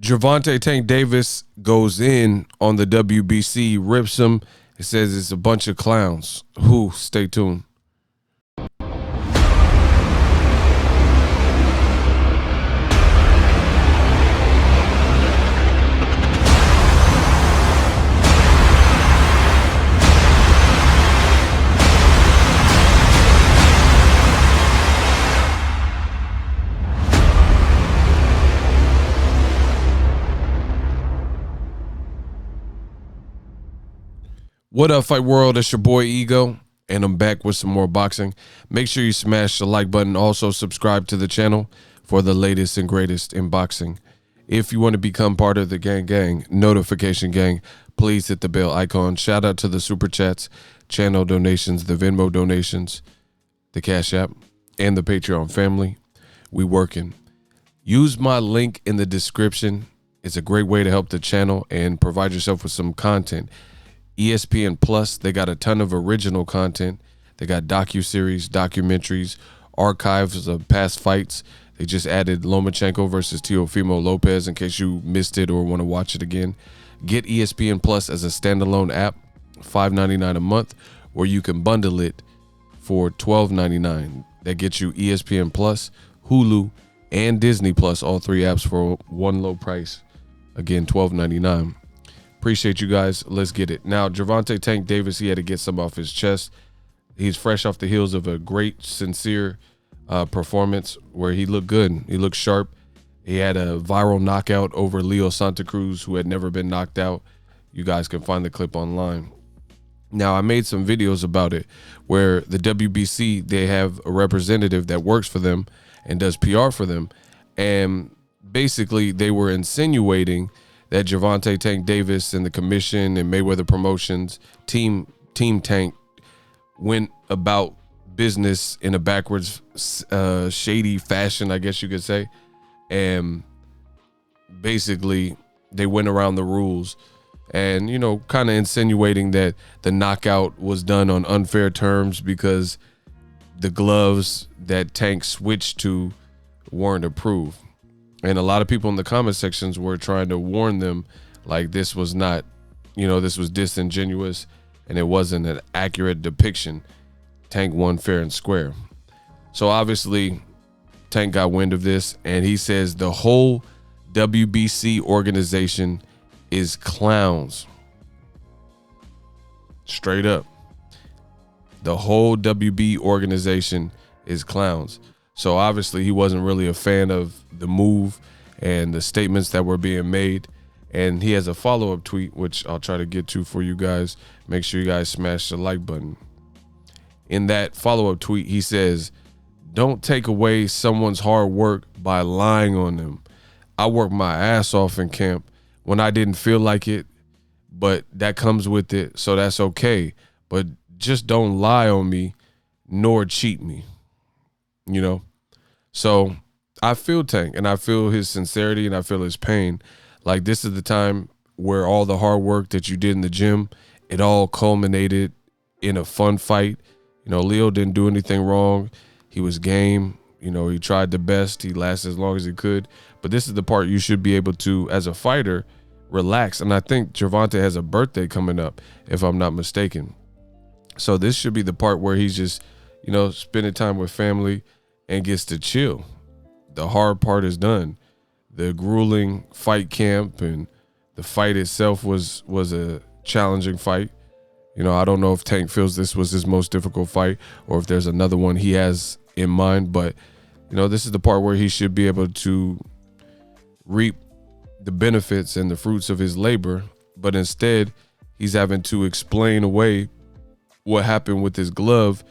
Gervonta Tank Davis goes in on the WBC, rips him. It says it's a bunch of clowns. Who? Stay tuned. What up, Fight World? It's your boy Ego, and I'm back with some more boxing. Make sure you smash the like button. Also, subscribe to the channel for the latest and greatest in boxing. If you want to become part of the gang, notification gang, please hit the bell icon. Shout out to the super chats, channel donations, the Venmo donations, the Cash App, and the Patreon family. We working. Use my link in the description. It's a great way to help the channel and provide yourself with some content. ESPN Plus, they got a ton of original content. They got docuseries, documentaries, archives of past fights. They just added Lomachenko versus Teofimo Lopez in case you missed it or want to watch it again. Get ESPN Plus as a standalone app, $5.99 a month, or you can bundle it for $12.99. That gets you ESPN Plus, Hulu, and Disney Plus, all three apps for one low price. Again, $12.99. Appreciate you guys. Let's get it. Now, Gervonta Tank Davis, he had to get some off his chest. He's fresh off the heels of a great, sincere performance where he looked good. He looked sharp. He had a viral knockout over Leo Santa Cruz, who had never been knocked out. You guys can find the clip online. Now, I made some videos about it where the WBC, they have a representative that works for them and does PR for them. And basically, they were insinuating that Gervonta Tank Davis and the commission and Mayweather Promotions, Team Tank, went about business in a backwards, shady fashion, I guess you could say. And basically, they went around the rules and, you know, kind of insinuating that the knockout was done on unfair terms because the gloves that Tank switched to weren't approved. And a lot of people in the comment sections were trying to warn them like this was not, you know, this was disingenuous and it wasn't an accurate depiction. Tank won fair and square. So obviously Tank got wind of this and he says the whole WBC organization is clowns. Straight up. The whole WB organization is clowns. So obviously he wasn't really a fan of the move and the statements that were being made. And he has a follow-up tweet, which I'll try to get to for you guys. Make sure you guys smash the like button. In that follow-up tweet, he says, "Don't take away someone's hard work by lying on them. I worked my ass off in camp when I didn't feel like it, but that comes with it, so that's okay. But just don't lie on me nor cheat me." You know? So I feel Tank and I feel his sincerity and I feel his pain. Like this is the time where all the hard work that you did in the gym, it all culminated in a fun fight. You know, Leo didn't do anything wrong. He was game. You know, he tried the best. He lasted as long as he could. But this is the part you should be able to, as a fighter, relax. And I think Gervonta has a birthday coming up, if I'm not mistaken. So this should be the part where he's just, you know, spending time with family and gets to chill. The hard part is done. The grueling fight camp and the fight itself was a challenging fight. You know, I don't know if Tank feels this was his most difficult fight or if there's another one he has in mind, but you know, this is the part where he should be able to reap the benefits and the fruits of his labor, but instead he's having to explain away what happened with his glove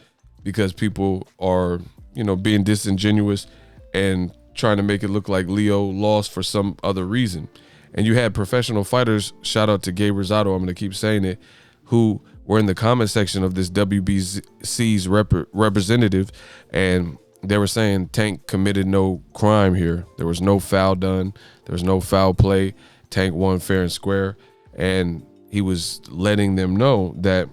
because people are, you know, being disingenuous and trying to make it look like Leo lost for some other reason. And you had professional fighters, shout out to Gabe Rosado, I'm going to keep saying it, who were in the comment section of this WBC's representative, and they were saying Tank committed no crime here. There was no foul done. There was no foul play. Tank won fair and square. And he was letting them know that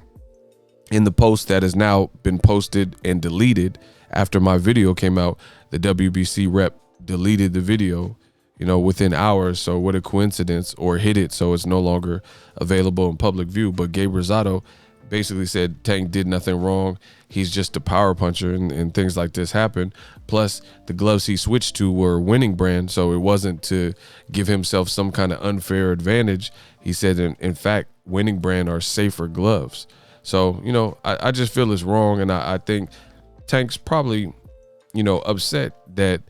in the post that has now been posted and deleted after my video came out, the WBC rep deleted the video. within hours. So what a coincidence, or hid it so it's no longer available in public view. But Gabe Rosado basically said Tank did nothing wrong. He's just a power puncher, and things like this happen. Plus, the gloves he switched to were winning brand, so it wasn't to give himself some kind of unfair advantage. He said, in fact, winning brand are safer gloves. So, I just feel it's wrong, and I think Tank's probably, upset that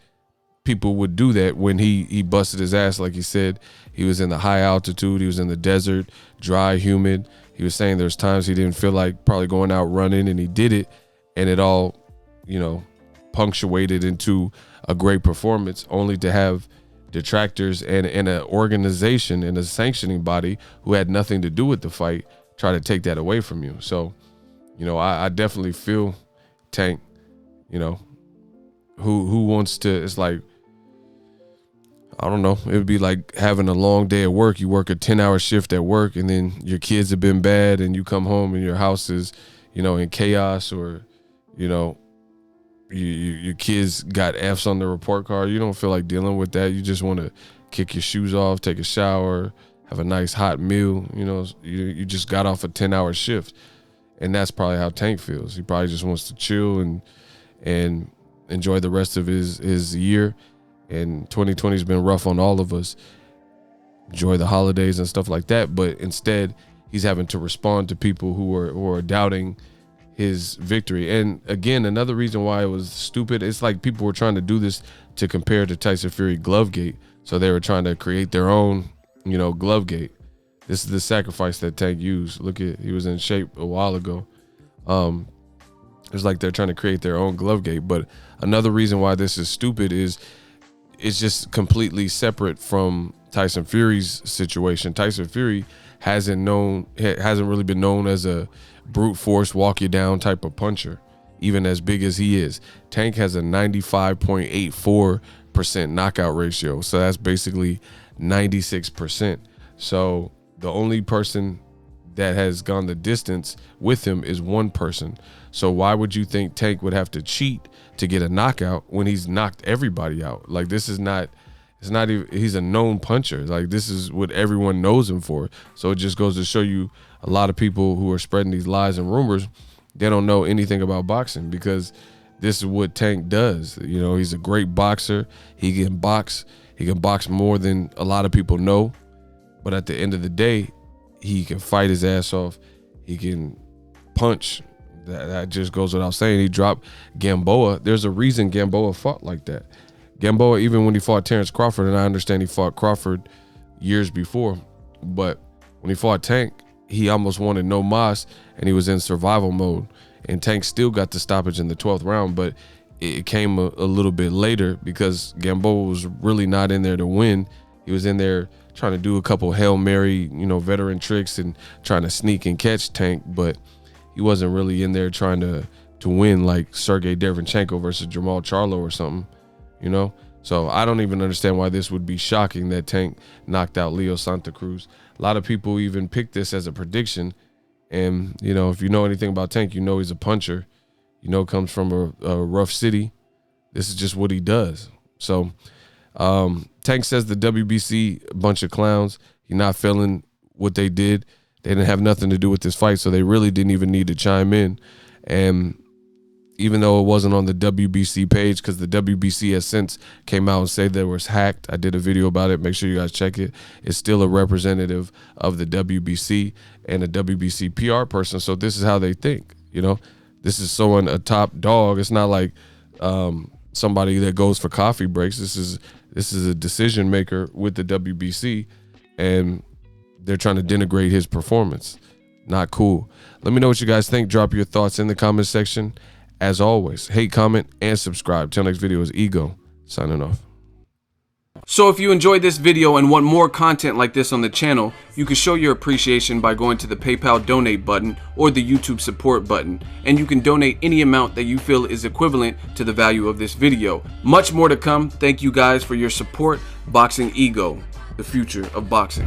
people would do that when he busted his ass. Like he said, he was in the high altitude, he was in the desert, dry, humid. He was saying there's times he didn't feel like probably going out running, and he did it, and it all, punctuated into a great performance, only to have detractors and an organization and a sanctioning body who had nothing to do with the fight try to take that away from you. So, I definitely feel Tank, who wants to, it's like, I don't know. It would be like having a long day at work. You work a 10-hour shift at work, and then your kids have been bad, and you come home and your house is, in chaos, or, your kids got F's on the report card. You don't feel like dealing with that. You just want to kick your shoes off, take a shower, have a nice hot meal. You just got off a 10-hour shift, and that's probably how Tank feels. He probably just wants to chill and enjoy the rest of his year. And 2020 has been rough on all of us. Enjoy the holidays and stuff like that, but instead he's having to respond to people who are doubting his victory. And again, another reason why it was stupid, it's like people were trying to do this to compare to Tyson Fury Glovegate. So they were trying to create their own, Glovegate. This is the sacrifice that Tank used. Look at, he was in shape a while ago. It's like they're trying to create their own Glovegate. But another reason why this is stupid is it's just completely separate from Tyson Fury's situation. Tyson Fury hasn't really been known as a brute force, walk you down type of puncher, even as big as he is. Tank has a 95.84% knockout ratio. So that's basically 96%. So the only person that has gone the distance with him is one person. So why would you think Tank would have to cheat to get a knockout when he's knocked everybody out? Like, this is not, it's not even, he's a known puncher. Like, this is what everyone knows him for. So it just goes to show you, a lot of people who are spreading these lies and rumors, they don't know anything about boxing, because this is what Tank does. He's a great boxer. He can box more than a lot of people know. But at the end of the day, he can fight his ass off. He can punch. That just goes without saying. He dropped Gamboa. There's a reason Gamboa fought like that. Gamboa, even when he fought Terrence Crawford, and I understand he fought Crawford years before, but when he fought Tank, he almost wanted no mas, and he was in survival mode. And Tank still got the stoppage in the 12th round, but it came a little bit later because Gamboa was really not in there to win. He was in there trying to do a couple Hail Mary, veteran tricks and trying to sneak and catch Tank, but he wasn't really in there trying to win like Sergey Derevyanchenko versus Jamal Charlo or something, So I don't even understand why this would be shocking that Tank knocked out Leo Santa Cruz. A lot of people even picked this as a prediction. And, if you know anything about Tank, he's a puncher, comes from a rough city. This is just what he does. So Tank says the WBC, a bunch of clowns. He's not feeling what they did. They didn't have nothing to do with this fight, so they really didn't even need to chime in. And even though it wasn't on the WBC page, because the WBC has since came out and said that it was hacked. I did a video about it. Make sure you guys check it. It's still a representative of the WBC and a WBC PR person. So this is how they think, This is someone, a top dog. It's not like somebody that goes for coffee breaks. This is a decision maker with the WBC, and they're trying to denigrate his performance. Not cool. Let me know what you guys think. Drop your thoughts in the comment section. As always, hate, comment, and subscribe. Till next video is Ego, signing off. So if you enjoyed this video and want more content like this on the channel, you can show your appreciation by going to the PayPal donate button or the YouTube support button, and you can donate any amount that you feel is equivalent to the value of this video. Much more to come. Thank you guys for your support. Boxingego, the future of boxing.